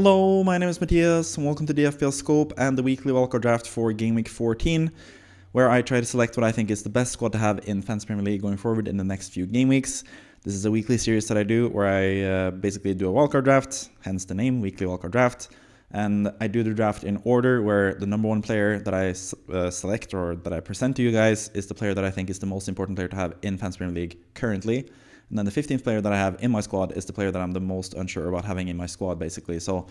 Hello, my name is Matthias, and welcome to the FPL Scope and the weekly wildcard draft for Game Week 14, where I try to select what I think is the best squad to have in Fantasy Premier League going forward in the next few game weeks. This is a weekly series that I do where I basically do a wildcard draft, hence the name, weekly wildcard draft. And I do the draft in order where the number one player that I select or that I present to you guys is the player that I think is the most important player to have in Fantasy Premier League currently. And then the 15th player that I have in my squad is the player that I'm the most unsure about having in my squad, basically. So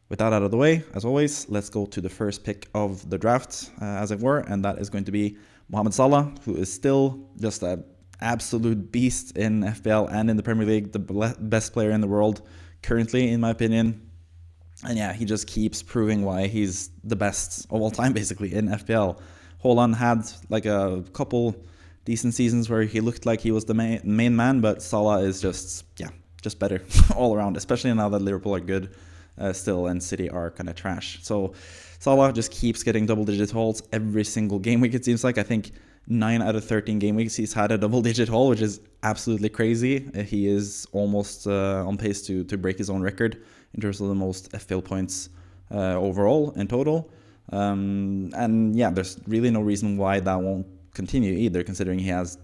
with that out of the way, as always, let's go to the first pick of the draft, as it were. And that is going to be Mohamed Salah, who is still just an absolute beast in FPL and in the Premier League, the best player in the world currently, in my opinion. And yeah, he just keeps proving why he's the best of all time, basically, in FPL. Haaland had like a couple decent seasons where he looked like he was the main man, but Salah is just better all around, especially now that Liverpool are good still and City are kind of trash. So Salah just keeps getting double-digit hauls every single game week, it seems like. I think 9 out of 13 game weeks he's had a double-digit haul, which is absolutely crazy. He is almost on pace to break his own record in terms of the most FPL points overall in total. And yeah, there's really no reason why that won't continue either, considering he has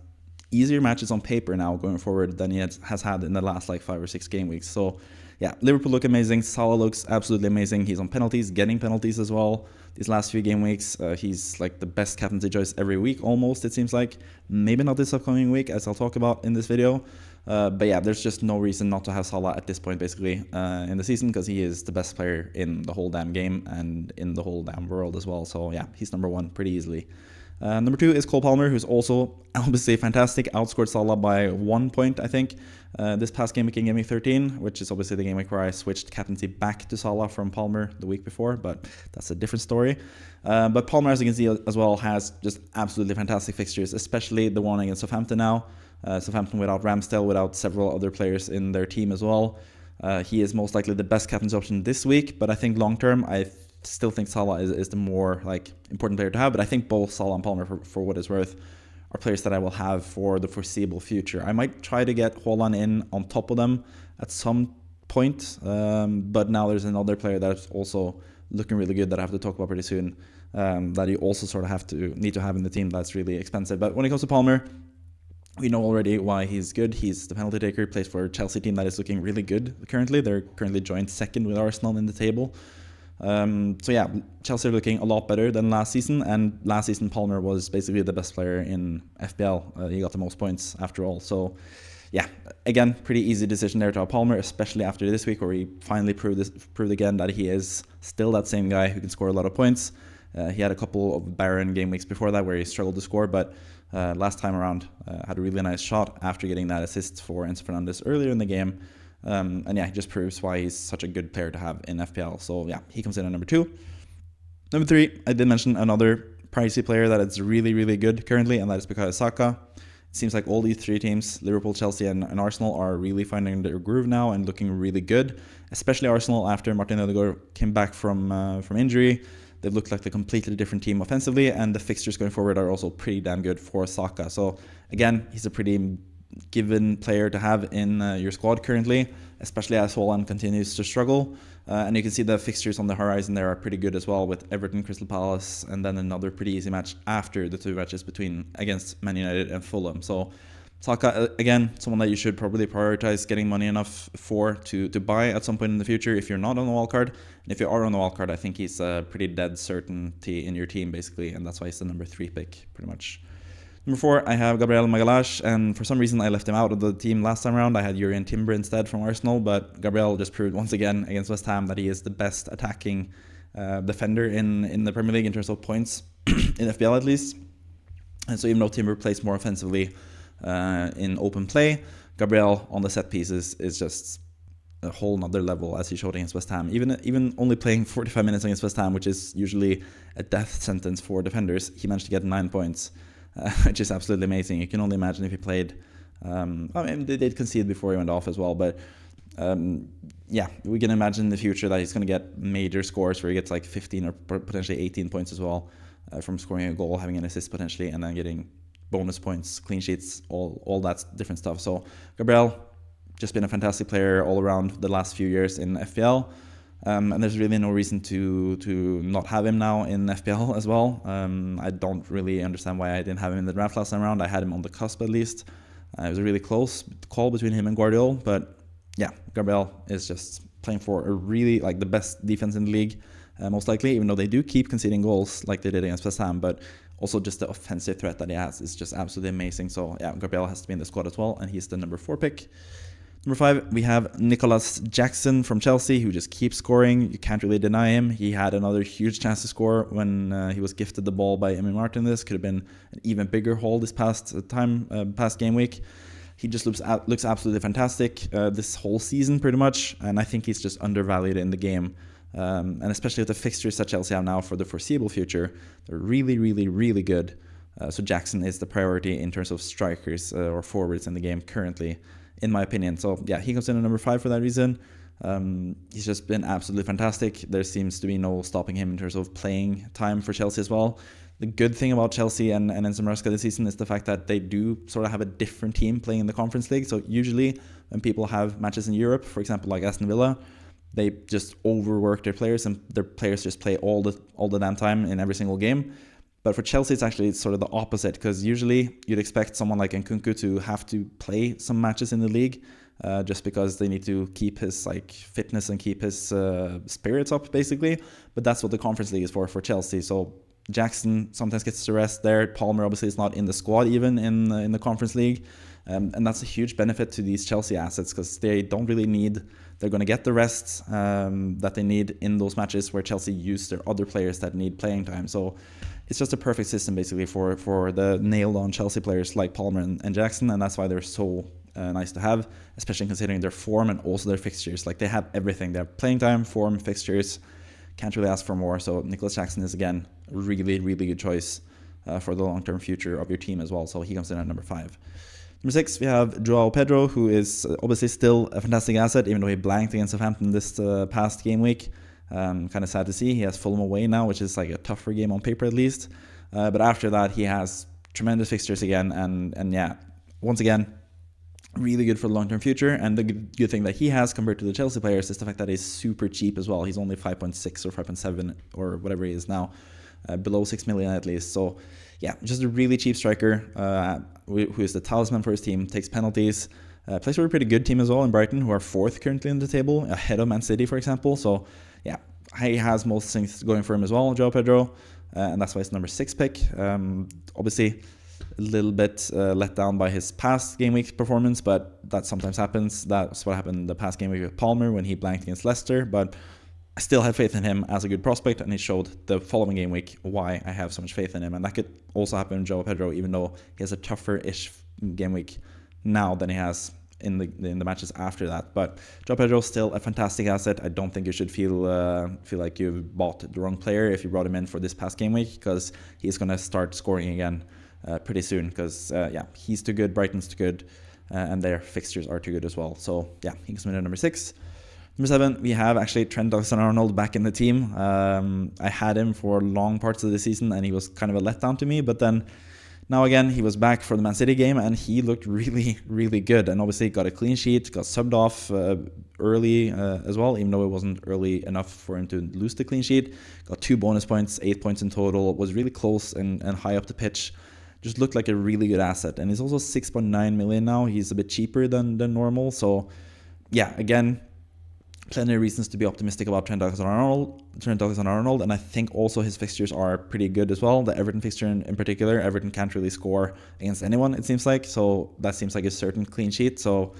easier matches on paper now going forward than he has had in the last like 5 or 6 game weeks. So yeah, Liverpool look amazing. Salah looks absolutely amazing. He's on penalties, getting penalties as well. These last few game weeks, he's like the best captaincy choice every week almost, it seems like. Maybe not this upcoming week, as I'll talk about in this video. But yeah, there's just no reason not to have Salah at this point, basically, in the season, because he is the best player in the whole damn game and in the whole damn world as well. So yeah, he's number 1 pretty easily. Number 2 is Cole Palmer, who's also obviously fantastic. Outscored Salah by 1 point, I think, this past game week in Game Week 13, which is obviously the game week where I switched captaincy back to Salah from Palmer the week before, but that's a different story. But Palmer, as you can see as well, has just absolutely fantastic fixtures, especially the one against Southampton now. Southampton without Ramsdale, without several other players in their team as well. He is most likely the best captain's option this week, but I think long term, I still think Salah is the more like important player to have. But I think both Salah and Palmer, for what it's worth, are players that I will have for the foreseeable future. I might try to get Haaland in on top of them at some point, but now there's another player that's also looking really good that I have to talk about pretty soon, that you also sort of need to have in the team that's really expensive. But when it comes to Palmer, we know already why he's good. He's the penalty taker. He plays for a Chelsea team that is looking really good currently. They're currently joined second with Arsenal in the table. So yeah, Chelsea are looking a lot better than last season, and last season Palmer was basically the best player in FPL. He got the most points after all. So yeah, again, pretty easy decision there to have Palmer, especially after this week where he finally proved again that he is still that same guy who can score a lot of points. He had a couple of barren game weeks before that where he struggled to score, but last time around had a really nice shot after getting that assist for Enzo Fernandez earlier in the game. And yeah, he just proves why he's such a good player to have in FPL. So yeah, he comes in at number 2. Number 3, I did mention another pricey player that is really, really good currently, and that is Bukayo Saka. It seems like all these 3 teams, Liverpool, Chelsea, and Arsenal, are really finding their groove now and looking really good, especially Arsenal after Martin Ødegaard came back from injury. They've looked like a completely different team offensively, and the fixtures going forward are also pretty damn good for Saka. So again, he's a pretty given player to have in your squad currently, especially as Haaland continues to struggle. And you can see the fixtures on the horizon there are pretty good as well, with Everton, Crystal Palace, and then another pretty easy match after the 2 matches against Man United and Fulham. So Saka, again, someone that you should probably prioritize getting money enough for to buy at some point in the future if you're not on the wildcard. And if you are on the wildcard, I think he's a pretty dead certainty in your team, basically, and that's why he's the number 3 pick, pretty much. Number 4, I have Gabriel, and for some reason I left him out of the team last time around. I had Jurriën Timber instead from Arsenal, but Gabriel just proved once again against West Ham that he is the best attacking defender in the Premier League in terms of points, in FPL at least. And so even though Timber plays more offensively in open play, Gabriel on the set pieces is just a whole nother level, as he showed against West Ham. Even only playing 45 minutes against West Ham, which is usually a death sentence for defenders, he managed to get 9 points. Which is absolutely amazing. You can only imagine if he played. I mean, they did concede before he went off as well, but yeah, we can imagine in the future that he's going to get major scores where he gets like 15 or potentially 18 points as well from scoring a goal, having an assist potentially, and then getting bonus points, clean sheets, all that different stuff. So Gabriel, just been a fantastic player all around the last few years in FPL. And there's really no reason to not have him now in FPL as well. I don't really understand why I didn't have him in the draft last time around. I had him on the cusp at least. It was a really close call between him and Guardiola, but yeah, Gabriel is just playing for a really the best defense in the league, most likely, even though they do keep conceding goals like they did against West Ham, but also just the offensive threat that he has is just absolutely amazing. So yeah, Gabriel has to be in the squad as well, and he's the number 4 pick. Number 5, we have Nicolas Jackson from Chelsea, who just keeps scoring. You can't really deny him. He had another huge chance to score when he was gifted the ball by Emi Martinez. Could have been an even bigger haul this past game week. He just looks absolutely fantastic this whole season, pretty much. And I think he's just undervalued in the game. And especially with the fixtures that Chelsea have now for the foreseeable future, they're really, really, really good. So Jackson is the priority in terms of strikers or forwards in the game currently, in my opinion. So yeah, he comes in at number 5 for that reason. He's just been absolutely fantastic. There seems to be no stopping him in terms of playing time for Chelsea as well. The good thing about Chelsea and Enzo Maresca this season is the fact that they do sort of have a different team playing in the Conference League. So usually when people have matches in Europe, for example, like Aston Villa, they just overwork their players and their players just play all the damn time in every single game. But for Chelsea, it's actually sort of the opposite, because usually you'd expect someone like Nkunku to have to play some matches in the league just because they need to keep his fitness and keep his spirits up, basically. But that's what the Conference League is for Chelsea. So Jackson sometimes gets the rest there. Palmer obviously is not in the squad even in the Conference League. And that's a huge benefit to these Chelsea assets, because they don't really need... They're going to get the rest that they need in those matches where Chelsea use their other players that need playing time. So it's just a perfect system basically for the nailed-on Chelsea players like Palmer and Jackson, and that's why they're so nice to have, especially considering their form and also their fixtures. They have everything. They have playing time, form, fixtures. Can't really ask for more. So Nicolas Jackson is, again, a really, really good choice for the long-term future of your team as well. So he comes in at number 5. Number 6, we have João Pedro, who is obviously still a fantastic asset, even though he blanked against Southampton this past game week. Kind of sad to see. He has Fulham away now, which is a tougher game on paper at least. But after that, he has tremendous fixtures again. And yeah, once again, really good for the long-term future. And the good thing that he has compared to the Chelsea players is the fact that he's super cheap as well. He's only 5.6 or 5.7 or whatever he is now, below 6 million at least. So yeah, just a really cheap striker who is the talisman for his team, takes penalties, plays for a pretty good team as well in Brighton, who are 4th currently in the table, ahead of Man City, for example. So yeah, he has most things going for him as well, João Pedro, and that's why it's number 6 pick. Obviously, a little bit let down by his past game week performance, but that sometimes happens. That's what happened the past game week with Palmer when he blanked against Leicester, but I still have faith in him as a good prospect, and he showed the following game week why I have so much faith in him. And that could also happen in João Pedro, even though he has a tougher-ish game week now than he has in the matches after that. But João Pedro is still a fantastic asset. I don't think you should feel like you've bought the wrong player if you brought him in for this past game week, because he's going to start scoring again pretty soon, because yeah, he's too good, Brighton's too good, and their fixtures are too good as well. So yeah, he comes in at number 6. Number 7, we have actually Trent Alexander-Arnold back in the team. I had him for long parts of the season, and he was kind of a letdown to me. But then now again, he was back for the Man City game, and he looked really, really good. And obviously got a clean sheet, got subbed off early as well, even though it wasn't early enough for him to lose the clean sheet. Got 2 bonus points, 8 points in total. Was really close and high up the pitch. Just looked like a really good asset. And he's also 6.9 million now. He's a bit cheaper than normal. So yeah, again, plenty of reasons to be optimistic about Trent Alexander-Arnold, and I think also his fixtures are pretty good as well. The Everton fixture in particular, Everton can't really score against anyone, it seems like, so that seems like a certain clean sheet. So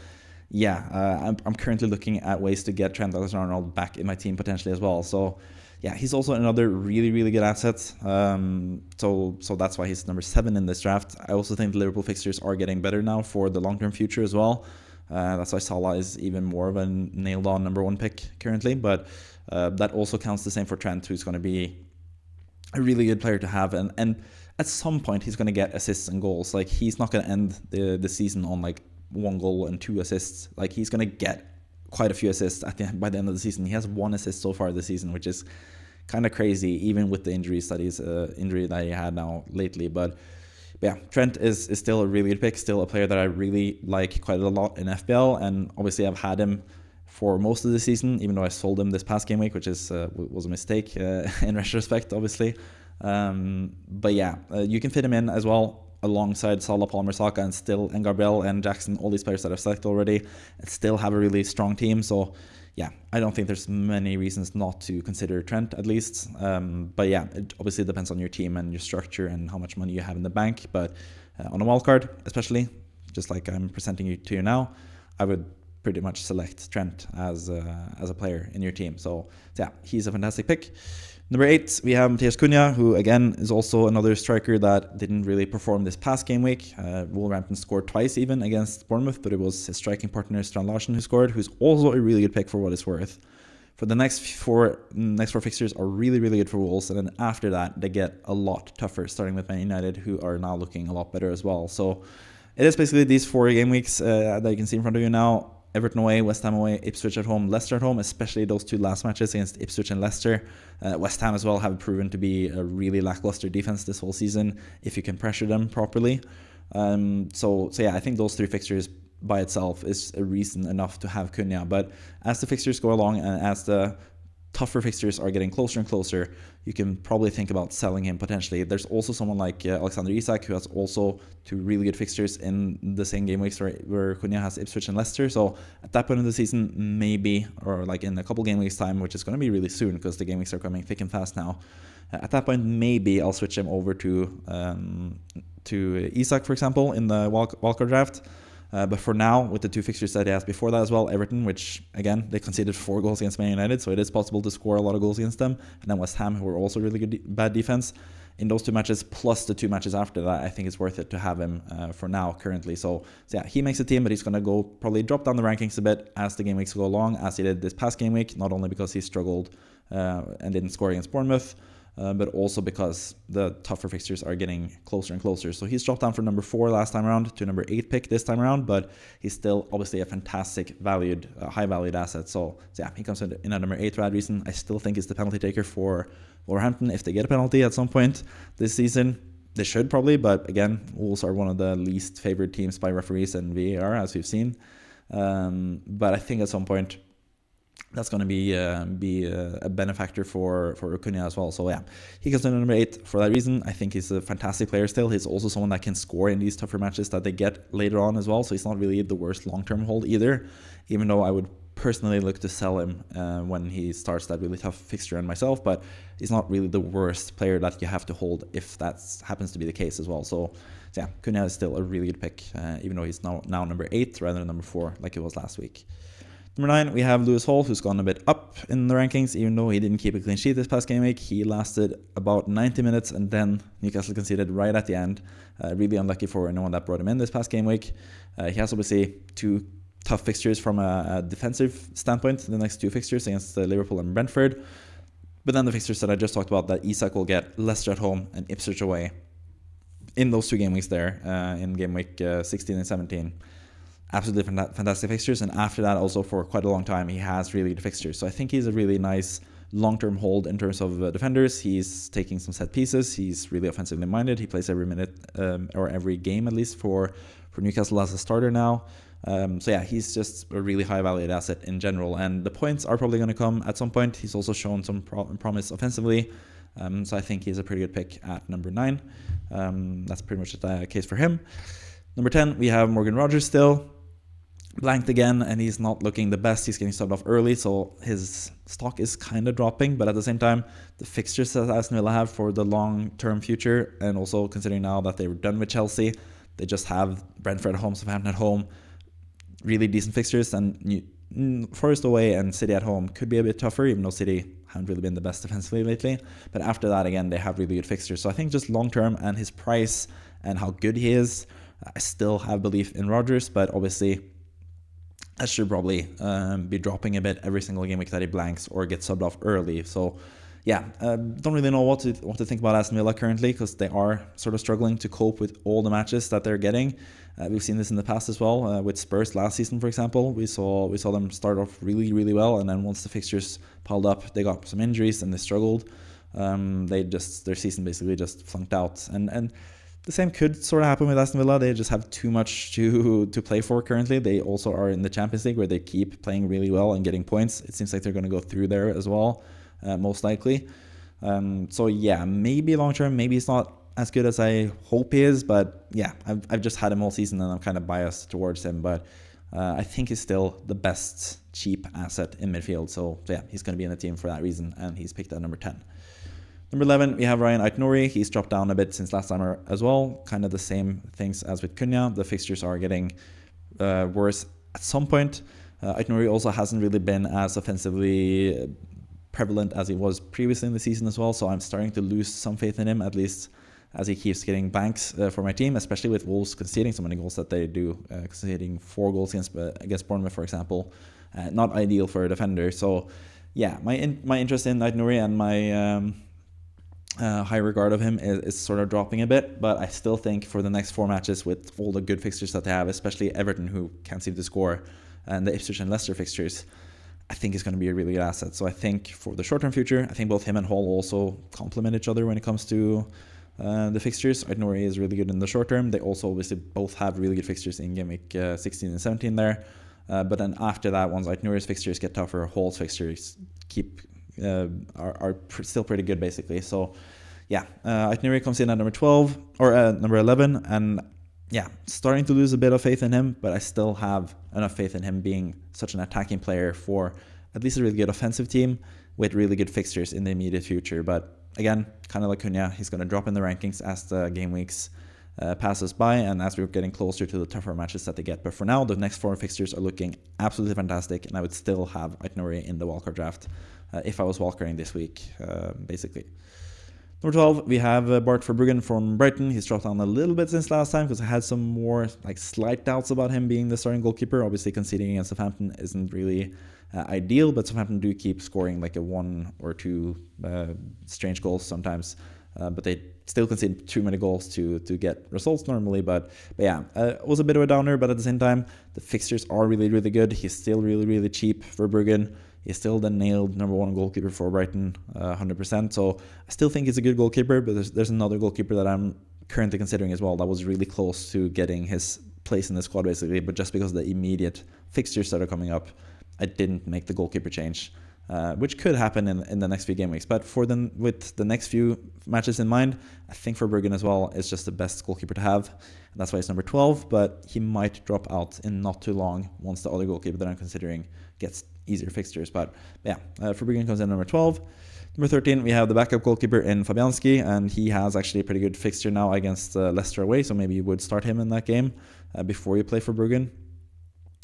yeah, I'm currently looking at ways to get Trent Alexander-Arnold back in my team potentially as well. So yeah, he's also another really, really good asset. So that's why he's number 7 in this draft. I also think the Liverpool fixtures are getting better now for the long-term future as well. That's why Salah is even more of a nailed-on number 1 pick currently. But that also counts the same for Trent, who's going to be a really good player to have. And at some point, he's going to get assists and goals. He's not going to end the season on 1 goal and 2 assists. He's going to get quite a few assists by the end of the season. He has 1 assist so far this season, which is kind of crazy, even with the injury that he had now lately. But yeah, Trent is still a really good pick, still a player that I really like quite a lot in FPL, and obviously I've had him for most of the season, even though I sold him this past game week, which is was a mistake in retrospect, obviously. But yeah, you can fit him in as well alongside Salah, Palmer, Saka, and Gabriel and JAXSON, all these players that I've selected already, and still have a really strong team. So yeah, I don't think there's many reasons not to consider Trent, at least. But yeah, it obviously depends on your team and your structure and how much money you have in the bank. But on a wildcard, especially, just like I'm presenting you to you now, I would pretty much select Trent as a player in your team. So yeah, he's a fantastic pick. Number 8, we have Cunha, who again is also another striker that didn't really perform this past game week. Wolverhampton scored twice even against Bournemouth, but it was his striking partner Strand Larsen who scored, who's also a really good pick for what it's worth. For the next four fixtures are really, really good for Wolves, and then after that they get a lot tougher, starting with Man United, who are now looking a lot better as well. So it is basically these 4 game weeks that you can see in front of you now. Everton away, West Ham away, Ipswich at home, Leicester at home, especially those 2 last matches against Ipswich and Leicester. West Ham as well have proven to be a really lackluster defense this whole season if you can pressure them properly. So yeah, I think those 3 fixtures by itself is a reason enough to have Cunha. But as the fixtures go along and as the tougher fixtures are getting closer and closer, you can probably think about selling him potentially. There's also someone like Alexander-Arnold, who has also 2 really good fixtures in the same game weeks where Cunha has Ipswich and Leicester. So at that point in the season, maybe, or like in a couple game weeks time, which is going to be really soon because the game weeks are coming thick and fast now. At that point, maybe I'll switch him over to Isak, for example, in the wildcard draft. But for now, with the 2 fixtures that he has before that as well, Everton, which again, they conceded 4 goals against Man United, so it is possible to score a lot of goals against them. And then West Ham, who are also really good bad defense. In those 2 matches, plus the 2 matches after that, I think it's worth it to have him for now, currently. So yeah, he makes a team, but he's going to probably drop down the rankings a bit as the game weeks go along, as he did this past game week, not only because he struggled and didn't score against Bournemouth, but also because the tougher fixtures are getting closer and closer. So he's dropped down from number 4 last time around to number 8 pick this time around, but he's still obviously a fantastic high valued asset. So yeah, he comes in at number 8 for that reason. I still think he's the penalty taker for Wolverhampton if they get a penalty at some point this season. They should probably, but again, Wolves are one of the least favored teams by referees and VAR, as we've seen. But I think at some point that's going to be a benefactor for Cunha as well. So yeah, he comes in at number 8 for that reason. I think he's a fantastic player still. He's also someone that can score in these tougher matches that they get later on as well. So he's not really the worst long-term hold either, even though I would personally look to sell him when he starts that really tough fixture and myself. But he's not really the worst player that you have to hold if that happens to be the case as well. So yeah, Cunha is still a really good pick, even though he's now number 8 rather than number 4 like it was last week. Number 9, we have Lewis Hall, who's gone a bit up in the rankings, even though he didn't keep a clean sheet this past game week. He lasted about 90 minutes, and then Newcastle conceded right at the end. Really unlucky for anyone that brought him in this past game week. He has obviously 2 tough fixtures from a defensive standpoint, the next 2 fixtures against Liverpool and Brentford. But then the fixtures that I just talked about, that Isak will get Leicester at home and Ipswich away in those 2 game weeks there, in game week 16 and 17. Absolutely fantastic fixtures, and after that also for quite a long time he has really good fixtures. So I think he's a really nice long-term hold in terms of defenders. He's taking some set pieces, he's really offensively minded, he plays every minute or every game at least for Newcastle as a starter now. So yeah, he's just a really high valued asset in general, and the points are probably going to come at some point. He's also shown some promise offensively, so I think he's a pretty good pick at number 9. That's pretty much the case for him. Number 10, we have Morgan Rogers still. Blanked again, and he's not looking the best. He's getting started off early, so his stock is kind of dropping, but at the same time, the fixtures that Aston Villa have for the long-term future, and also considering now that they were done with Chelsea, they just have Brentford at home, Southampton at home, really decent fixtures, and Forest away and City at home could be a bit tougher, even though City haven't really been the best defensively lately. But after that, again, they have really good fixtures. So I think just long-term and his price and how good he is, I still have belief in Rodgers, but obviously I should probably be dropping a bit every single game week that he blanks or gets subbed off early. So yeah, don't really know what to think about Aston Villa currently, because they are sort of struggling to cope with all the matches that they're getting. We've seen this in the past as well with Spurs last season, for example. We saw them start off really, really well, and then once the fixtures piled up, they got some injuries and they struggled. Their season basically just flunked out. And The same could sort of happen with Aston Villa. They just have too much to play for currently. They also are in the Champions League where they keep playing really well and getting points. It seems like they're going to go through there as well, most likely. So yeah, maybe long term, maybe it's not as good as I hope he is, but yeah, I've just had him all season and I'm kind of biased towards him, but I think he's still the best cheap asset in midfield. So yeah, he's going to be in the team for that reason, and he's picked at number 10. Number 11, we have Ryan Ait-Nouri. He's dropped down a bit since last summer as well. Kind of the same things as with Cunha. The fixtures are getting worse at some point. Ait-Nouri also hasn't really been as offensively prevalent as he was previously in the season as well. So I'm starting to lose some faith in him, at least as he keeps getting blanks for my team, especially with Wolves conceding so many goals that they do, conceding 4 goals against Bournemouth, for example. Not ideal for a defender. So yeah, my interest in Ait-Nouri and my high regard of him is sort of dropping a bit, but I still think for the next 4 matches with all the good fixtures that they have, especially Everton, who can't seem to score, and the Ipswich and Leicester fixtures, I think is going to be a really good asset. So I think for the short-term future, I think both him and Hall also complement each other when it comes to the fixtures. Ait-Nouri is really good in the short term. They also obviously both have really good fixtures in game week 16 and 17 there. But then after that, once Ait-Nouri's fixtures get tougher, Hall's fixtures are still pretty good basically. So yeah, Ait-Nouri comes in at number 12 or number 11, and yeah, starting to lose a bit of faith in him, but I still have enough faith in him being such an attacking player for at least a really good offensive team with really good fixtures in the immediate future. But again, kind of like Cunha, he's going to drop in the rankings as the game weeks passes by and as we're getting closer to the tougher matches that they get. But for now, the next 4 fixtures are looking absolutely fantastic, and I would still have Ait-Nouri in the wildcard draft if I was wildcarding this week, basically. Number 12, we have Bart Verbruggen from Brighton. He's dropped down a little bit since last time because I had some more slight doubts about him being the starting goalkeeper. Obviously, conceding against Southampton isn't really ideal, but Southampton do keep scoring like a 1 or 2 strange goals sometimes. But they still concede too many goals to get results normally. But yeah, it was a bit of a downer, but at the same time, the fixtures are really, really good. He's still really, really cheap for Verbruggen. He's still the nailed number 1 goalkeeper for Brighton, 100%. So I still think he's a good goalkeeper, but there's another goalkeeper that I'm currently considering as well that was really close to getting his place in the squad basically, but just because of the immediate fixtures that are coming up, I didn't make the goalkeeper change, which could happen in the next few game weeks. But with the next few matches in mind, I think Verbruggen as well is just the best goalkeeper to have. And that's why he's number 12, but he might drop out in not too long once the other goalkeeper that I'm considering gets easier fixtures. But yeah, Verbruggen comes in number 12. Number 13, we have the backup goalkeeper in Fabianski, and he has actually a pretty good fixture now against Leicester away, so maybe you would start him in that game before you play Verbruggen.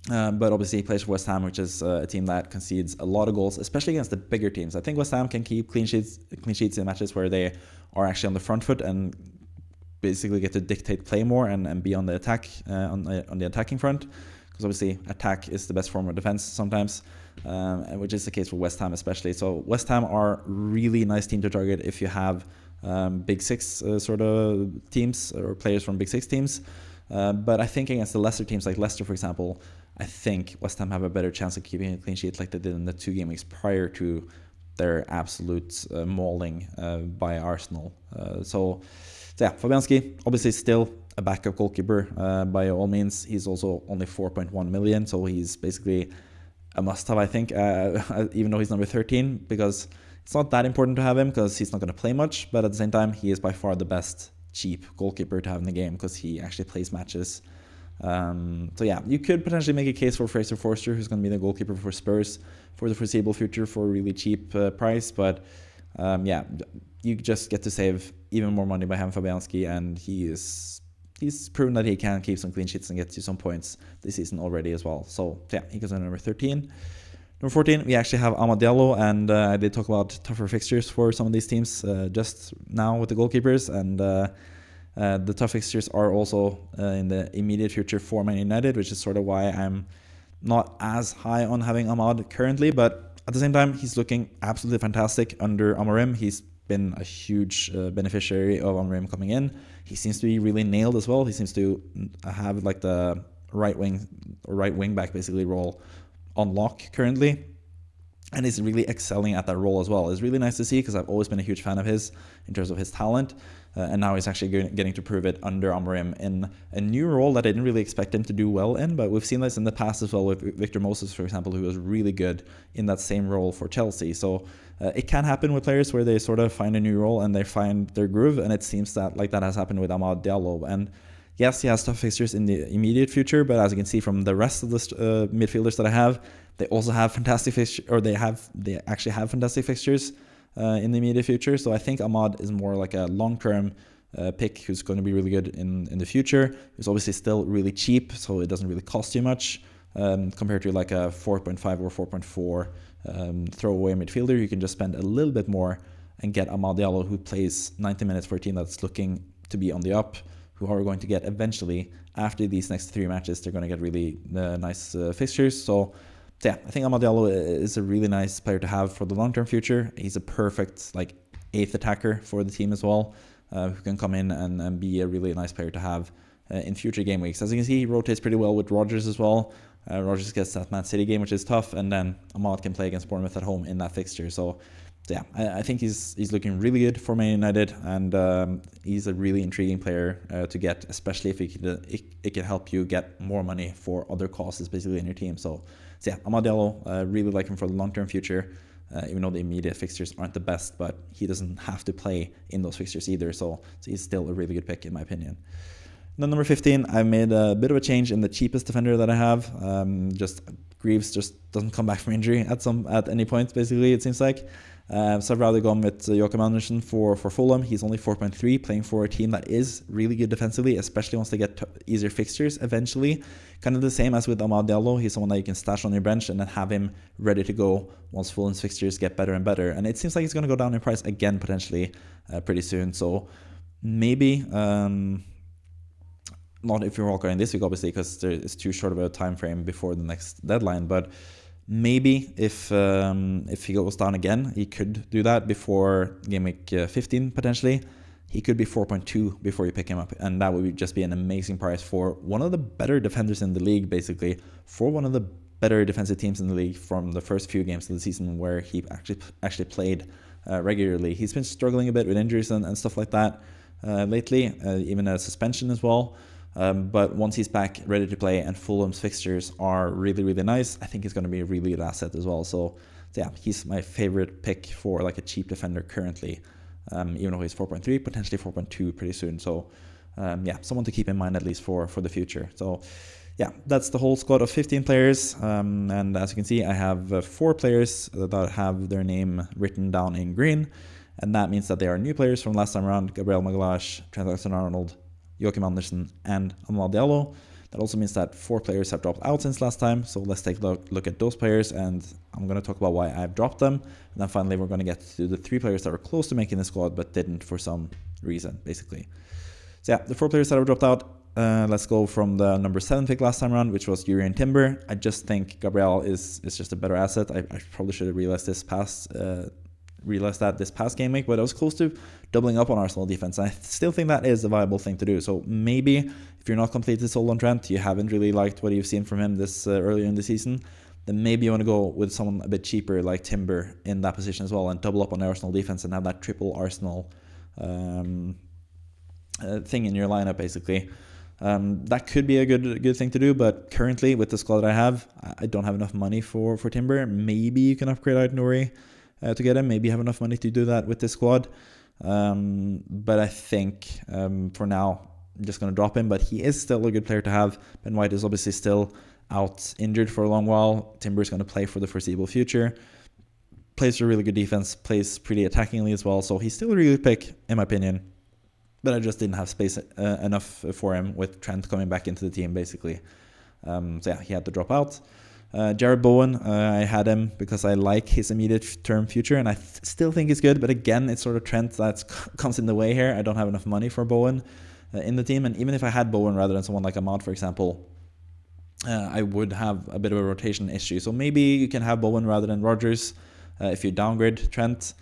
But obviously he plays for West Ham, which is a team that concedes a lot of goals, especially against the bigger teams. I think West Ham can keep clean sheets in matches where they are actually on the front foot and basically get to dictate play more and be on the attack on the attacking front. Because obviously attack is the best form of defense sometimes, which is the case for West Ham especially. So West Ham are really nice team to target if you have Big Six sort of teams or players from Big Six teams. But I think against the lesser teams like Leicester, for example, I think West Ham have a better chance of keeping a clean sheet like they did in the 2 game weeks prior to their absolute mauling by Arsenal. So yeah, Fabianski, obviously still a backup goalkeeper by all means. He's also only 4.1 million, so he's basically a must-have, I think, even though he's number 13, because it's not that important to have him because he's not going to play much, but at the same time, he is by far the best cheap goalkeeper to have in the game because he actually plays matches. So yeah, you could potentially make a case for Fraser Forster, who's going to be the goalkeeper for Spurs for the foreseeable future for a really cheap price, but yeah, you just get to save even more money by having Fabianski, and he's proven that he can keep some clean sheets and get you some points this season already as well. So yeah, he goes on number 13. Number 14, we actually have Amad Diallo, and I did talk about tougher fixtures for some of these teams just now with the goalkeepers, and the tough fixtures are also in the immediate future for Man United, which is sort of why I'm not as high on having Amad currently, but at the same time, he's looking absolutely fantastic under Amorim. He's been a huge beneficiary of Amorim coming in. He seems to be really nailed as well. He seems to have like the right wing back basically role on lock currently. and he's really excelling at that role as well. It's really nice to see because I've always been a huge fan of his in terms of his talent. And now he's actually getting to prove it under Amorim in a new role that I didn't really expect him to do well in. But we've seen this in the past as well with Victor Moses, for example, who was really good in that same role for Chelsea. So it can happen with players where they sort of find a new role and they find their groove. And it seems that like that has happened with Amad Diallo. And yes, he has tough fixtures in the immediate future, but as you can see from the rest of the midfielders that I have, they also have fantastic fixtures, or they actually have fantastic fixtures in the immediate future. So I think Amad is more like a long-term pick who's going to be really good in the future. He's obviously still really cheap, so it doesn't really cost you much compared to like a 4.5 or 4.4 throwaway midfielder. You can just spend a little bit more and get Amad Diallo, who plays 90 minutes for a team that's looking to be on the up, who are going to get eventually, after these next 3 matches, they're going to get really nice fixtures. So yeah, I think Amad Diallo is a really nice player to have for the long-term future. He's a perfect like 8th attacker for the team as well, who can come in and be a really nice player to have in future game weeks. As you can see, he rotates pretty well with Rodgers as well. Rodgers gets that Man City game, which is tough, and then Amad can play against Bournemouth at home in that fixture. So yeah, I think he's looking really good for Man United, and he's a really intriguing player to get, especially if it can help you get more money for other causes basically in your team. So yeah, Amad Diallo, really like him for the long-term future, even though the immediate fixtures aren't the best, but he doesn't have to play in those fixtures either, so he's still a really good pick in my opinion. Then number 15, I made a bit of a change in the cheapest defender that I have. Greaves just doesn't come back from injury at any point, basically, it seems like. So I've rather gone with Joachim Andersen for Fulham. He's only 4.3, playing for a team that is really good defensively, especially once they get easier fixtures eventually. Kind of the same as with Amad Diallo. He's someone that you can stash on your bench and then have him ready to go once Fulham's fixtures get better and better. And it seems like he's going to go down in price again potentially pretty soon. So maybe, not if you're wildcarding this week obviously, because it's too short of a time frame before the next deadline, but maybe if he goes down again, he could do that before game week 15 potentially. He could be 4.2 before you pick him up, and that would just be an amazing price for one of the better defenders in the league, basically, for one of the better defensive teams in the league from the first few games of the season where he actually played regularly. He's been struggling a bit with injuries and stuff like that lately, even a suspension as well. But once he's back ready to play and Fulham's fixtures are really, really nice, I think he's going to be a really good asset as well. So yeah, he's my favorite pick for like a cheap defender currently, even though he's 4.3, potentially 4.2 pretty soon. So yeah, someone to keep in mind at least for the future. So yeah, that's the whole squad of 15 players. And as you can see, I have 4 players that have their name written down in green. And that means that they are new players from last time around: Gabriel Magalhaes, Alexander-Arnold, Joachim Andersen, and Amad Diallo. That also means that 4 players have dropped out since last time. So let's take a look at those players, and I'm going to talk about why I've dropped them. And then finally, we're going to get to the 3 players that were close to making the squad but didn't for some reason, basically. So yeah, the 4 players that have dropped out. Let's go from the number 7 pick last time around, which was Jurriën Timber. I just think Gabriel is just a better asset. I probably should have realized this past game week, but I was close to doubling up on Arsenal defense. I still think that is a viable thing to do. So maybe if you're not completely sold on Trent, you haven't really liked what you've seen from him this earlier in the season, then maybe you want to go with someone a bit cheaper like Timber in that position as well and double up on the Arsenal defense and have that triple Arsenal thing in your lineup basically. That could be a good thing to do, but currently with the squad that I have, I don't have enough money for Timber. Maybe you can upgrade Ait-Nouri to get him. Maybe you have enough money to do that with this squad. But I think for now, I'm just going to drop him. But he is still a good player to have. Ben White is obviously still out injured for a long while. Timber is going to play for the foreseeable future. Plays a really good defense. Plays pretty attackingly as well. So he's still a really good pick, in my opinion. But I just didn't have space enough for him with Trent coming back into the team, basically. So yeah, he had to drop out. Jared Bowen, I had him because I like his immediate term future, and I still think he's good. But again, it's sort of Trent that comes in the way here. I don't have enough money for Bowen in the team. And even if I had Bowen rather than someone like Amad, for example, I would have a bit of a rotation issue. So maybe you can have Bowen rather than Rodgers if you downgrade Trent.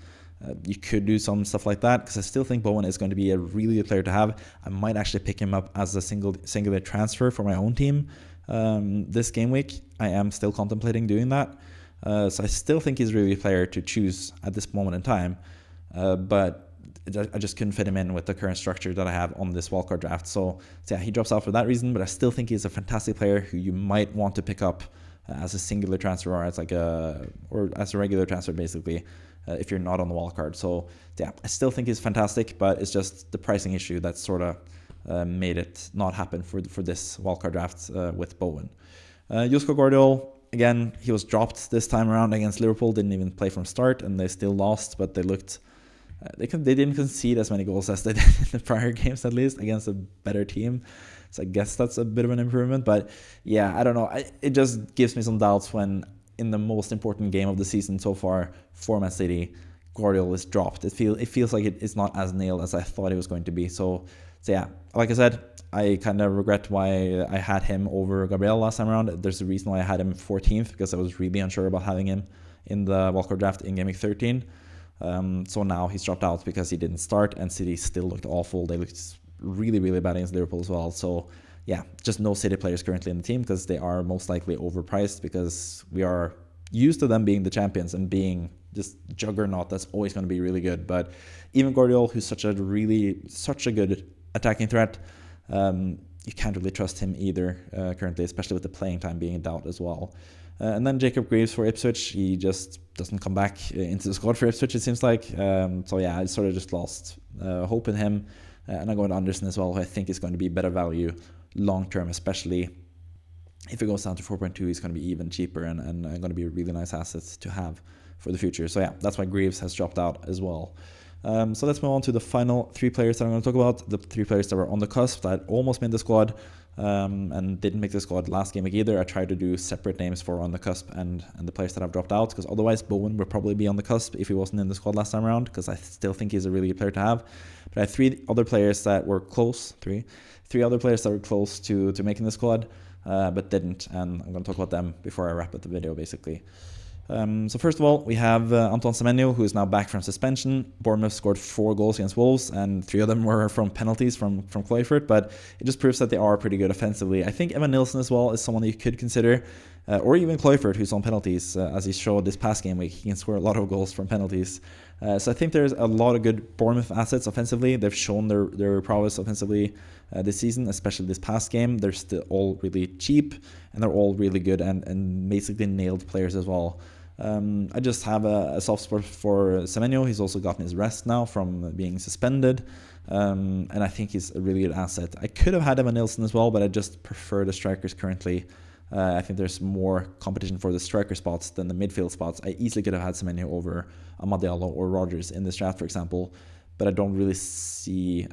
You could do some stuff like that because I still think Bowen is going to be a really good player to have. I might actually pick him up as a singular transfer for my own team this game week. I am still contemplating doing that. So I still think he's really a player to choose at this moment in time, but I just couldn't fit him in with the current structure that I have on this wildcard draft. So yeah, he drops out for that reason, but I still think he's a fantastic player who you might want to pick up as a singular transfer or as a regular transfer basically, if you're not on the wildcard. So yeah, I still think he's fantastic, but it's just the pricing issue that sort of made it not happen for this wildcard draft with Bowen. Josko Gvardiol, again, he was dropped this time around against Liverpool, didn't even play from start, and they still lost, but they looked... They didn't concede as many goals as they did in the prior games, at least, against a better team. So I guess that's a bit of an improvement. But yeah, I don't know. It just gives me some doubts when in the most important game of the season so far for Man City, Gvardiol is dropped. It feels like it's not as nailed as I thought it was going to be. So yeah, like I said, I kind of regret why I had him over Gabriel last time around. There's a reason why I had him 14th, because I was really unsure about having him in the wildcard draft in Game Week 13. So now he's dropped out because he didn't start, and City still looked awful. They looked really, really bad against Liverpool as well. So yeah, just no City players currently in the team because they are most likely overpriced, because we are used to them being the champions and being just juggernaut that's always going to be really good. But even Gvardiol, who's such a good attacking threat, you can't really trust him either currently, especially with the playing time being in doubt as well. And then Jacob Greaves for Ipswich, he just doesn't come back into the squad for Ipswich, it seems like. So yeah, I sort of just lost hope in him. And I'm going to Andersen as well, who I think is going to be better value long term, especially if it goes down to 4.2, he's going to be even cheaper and going to be a really nice asset to have for the future. So yeah, that's why Greaves has dropped out as well. So let's move on to the final three players that I'm going to talk about. The three players that were on the cusp that almost made the squad and didn't make the squad last game week either. I tried to do separate names for on the cusp and the players that have dropped out, because otherwise Bowen would probably be on the cusp if he wasn't in the squad last time around, because I still think he's a really good player to have. But I have three other players that were close, three other players that were close to making the squad, but didn't, and I'm going to talk about them before I wrap up the video basically. So first of all, we have Antoine Semenyo, who is now back from suspension. Bournemouth scored 4 goals against Wolves, and 3 of them were from penalties from Kluivert, but it just proves that they are pretty good offensively. I think Evan Nilsson as well is someone that you could consider, or even Kluivert, who's on penalties, as he showed this past game week. He can score a lot of goals from penalties. So I think there's a lot of good Bournemouth assets offensively. They've shown their prowess offensively this season, especially this past game. They're still all really cheap, and they're all really good and basically nailed players as well. I just have a soft spot for Semenyo. He's also gotten his rest now from being suspended, and I think he's a really good asset. I could have had Evan Nilsson as well, but I just prefer the strikers currently. I think there's more competition for the striker spots than the midfield spots. I easily could have had Semenyo over Amad Diallo or Rodgers in this draft, for example, but I don't really see...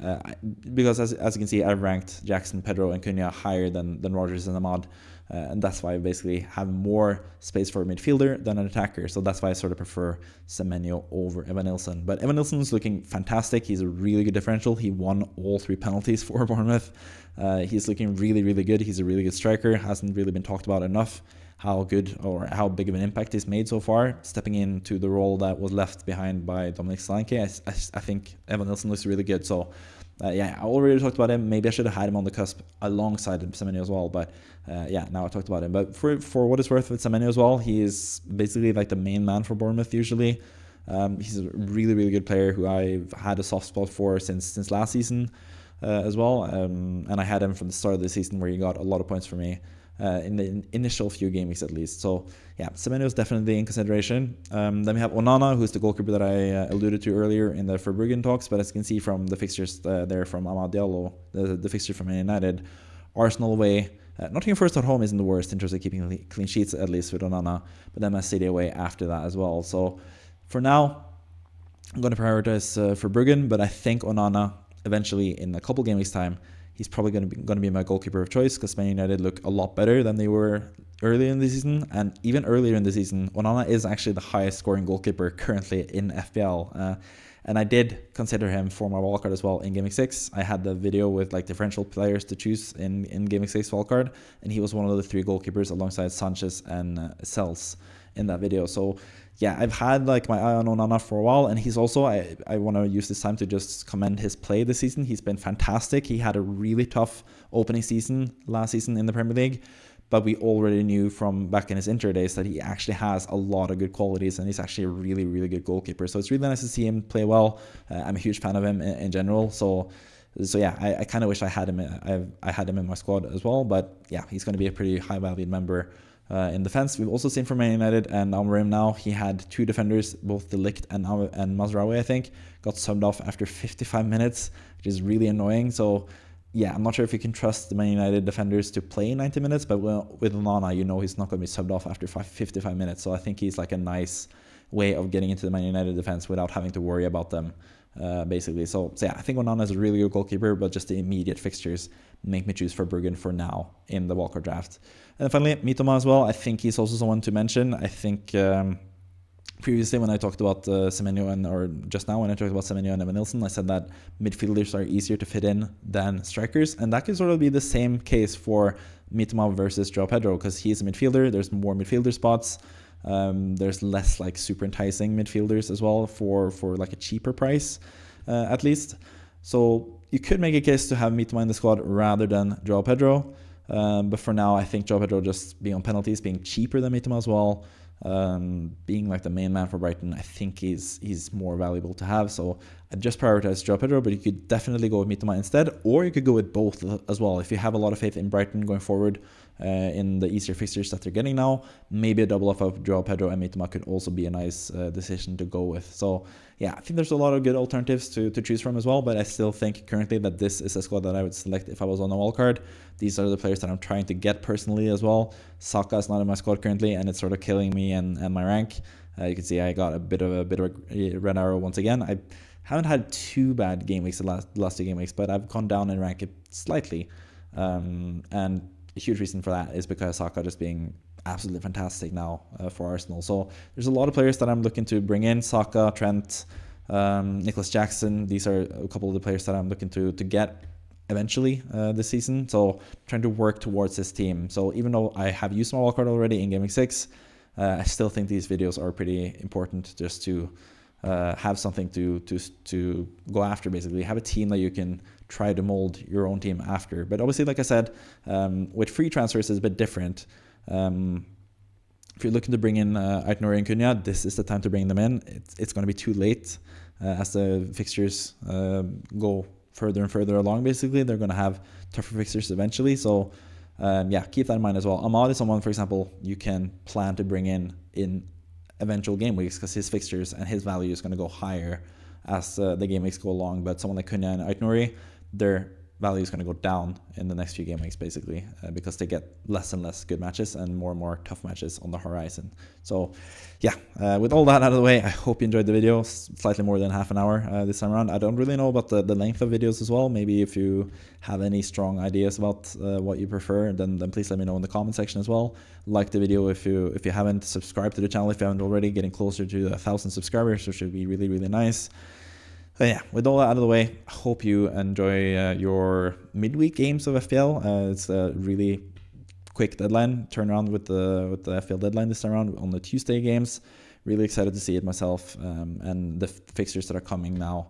because as you can see, I've ranked Jackson, Pedro, and Cunha higher than Rodgers and Amad. And that's why I basically have more space for a midfielder than an attacker. So that's why I sort of prefer Semenyo over Evan Nilsson. But Evan Nilsson is looking fantastic. He's a really good differential. He won all 3 penalties for Bournemouth. He's looking really, really good. He's a really good striker. Hasn't really been talked about enough how good or how big of an impact he's made so far, stepping into the role that was left behind by Dominic Solanke. I think Evan Nilsson looks really good. So yeah, I already talked about him. Maybe I should have had him on the cusp alongside Semenyo as well. But yeah, now I talked about him. But for what it's worth with Semenyo as well, he is basically like the main man for Bournemouth usually. He's a really, really good player who I've had a soft spot for since last season as well. And I had him from the start of the season, where he got a lot of points for me in the initial few game weeks at least. So yeah, Semenyo is definitely in consideration. Then we have Onana, who's the goalkeeper that I alluded to earlier in the Verbruggen talks. But as you can see from the fixtures there from Amad Diallo, the fixture from Man United, Arsenal away. Nottingham Forest at home isn't the worst in terms of keeping clean sheets, at least with Onana, but then Man City away after that as well. So for now, I'm going to prioritize Verbruggen, but I think Onana eventually in a couple game weeks time, he's probably going to be my goalkeeper of choice, because Man United look a lot better than they were earlier in the season. And even earlier in the season, Onana is actually the highest scoring goalkeeper currently in FPL. And I did consider him for my wildcard as well in Game Week 6. I had the video with like differential players to choose in Game Week 6 wildcard, and he was one of the 3 goalkeepers alongside Sanchez and Sels in that video. So yeah, I've had like my eye on Onana for a while, and he's also, I want to use this time to just commend his play this season. He's been fantastic. He had a really tough opening season last season in the Premier League, but we already knew from back in his Inter days that he actually has a lot of good qualities, and he's actually a really, really good goalkeeper. So it's really nice to see him play well. I'm a huge fan of him in general. So yeah, I kind of wish I had him. I had him in my squad as well, but yeah, he's going to be a pretty high valued member in defense. We've also seen from Man United and Amorim now, he had two defenders, both De Ligt and Mazraoui, I think, got subbed off after 55 minutes, which is really annoying. So yeah, I'm not sure if you can trust the Man United defenders to play 90 minutes, but with Onana, you know he's not going to be subbed off after 55 minutes. So I think he's like a nice way of getting into the Man United defense without having to worry about them, basically. So yeah, I think Onana is a really good goalkeeper, but just the immediate fixtures make me choose Verbruggen for now in the Wildcard draft. And then finally, Mitoma as well. I think he's also someone to mention. I think previously when I talked about Semenyo, or just now when I talked about Semenyo and Evan Nilsson, I said that midfielders are easier to fit in than strikers, and that could sort of be the same case for Mitoma versus João Pedro, because he's a midfielder. There's more midfielder spots. There's less like super enticing midfielders as well for like a cheaper price, at least. So you could make a case to have Mitoma in the squad rather than João Pedro. But for now, I think João Pedro, just being on penalties, being cheaper than Mitoma as well, being like the main man for Brighton, I think he's more valuable to have. So I just prioritize João Pedro, but you could definitely go with Mitoma instead, or you could go with both as well. If you have a lot of faith in Brighton going forward, in the easier fixtures that they're getting now, maybe a double up of João Pedro and Mitoma could also be a nice decision to go with. So yeah, I think there's a lot of good alternatives to choose from as well, but I still think currently that this is a squad that I would select if I was on a wildcard. These are the players that I'm trying to get personally as well. Saka is not in my squad currently, and it's sort of killing me and my rank. You can see I got a bit of a red arrow once again. I haven't had too bad game weeks the last two game weeks, but I've gone down in rank slightly, and a huge reason for that is because Saka just being absolutely fantastic now for Arsenal. So there's a lot of players that I'm looking to bring in. Saka, Trent, Nicholas Jackson. These are a couple of the players that I'm looking to get eventually this season. So I'm trying to work towards this team. So even though I have used my wildcard already in Game Week 6, I still think these videos are pretty important just to have something to go after, basically. Have a team that you can try to mold your own team after. But obviously, like I said, with free transfers is a bit different. If you're looking to bring in Ait-Nouri and Cunha, this is the time to bring them in. It's going to be too late as the fixtures go further and further along, basically. They're going to have tougher fixtures eventually. So yeah, keep that in mind as well. Ahmad is someone, for example, you can plan to bring in eventual game weeks, because his fixtures and his value is going to go higher as the game weeks go along. But someone like Cunha and Ait-Nouri, their value is going to go down in the next few game weeks, basically, because they get less and less good matches and more tough matches on the horizon. So yeah, with all that out of the way, I hope you enjoyed the video. Slightly more than half an hour this time around. I don't really know about the length of videos as well. Maybe if you have any strong ideas about what you prefer, then please let me know in the comment section as well. Like the video if you haven't. Subscribe to the channel if you haven't already. Getting closer to 1,000 subscribers, which would be really, really nice. But yeah, with all that out of the way, I hope you enjoy your midweek games of FPL. It's a really quick deadline turnaround with the FPL deadline this time around on the Tuesday games. Really excited to see it myself, and the fixtures that are coming now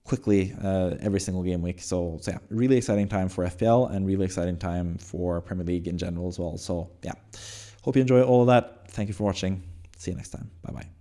quickly every single game week. So yeah, really exciting time for FPL and really exciting time for Premier League in general as well. So yeah, hope you enjoy all of that. Thank you for watching. See you next time. Bye bye.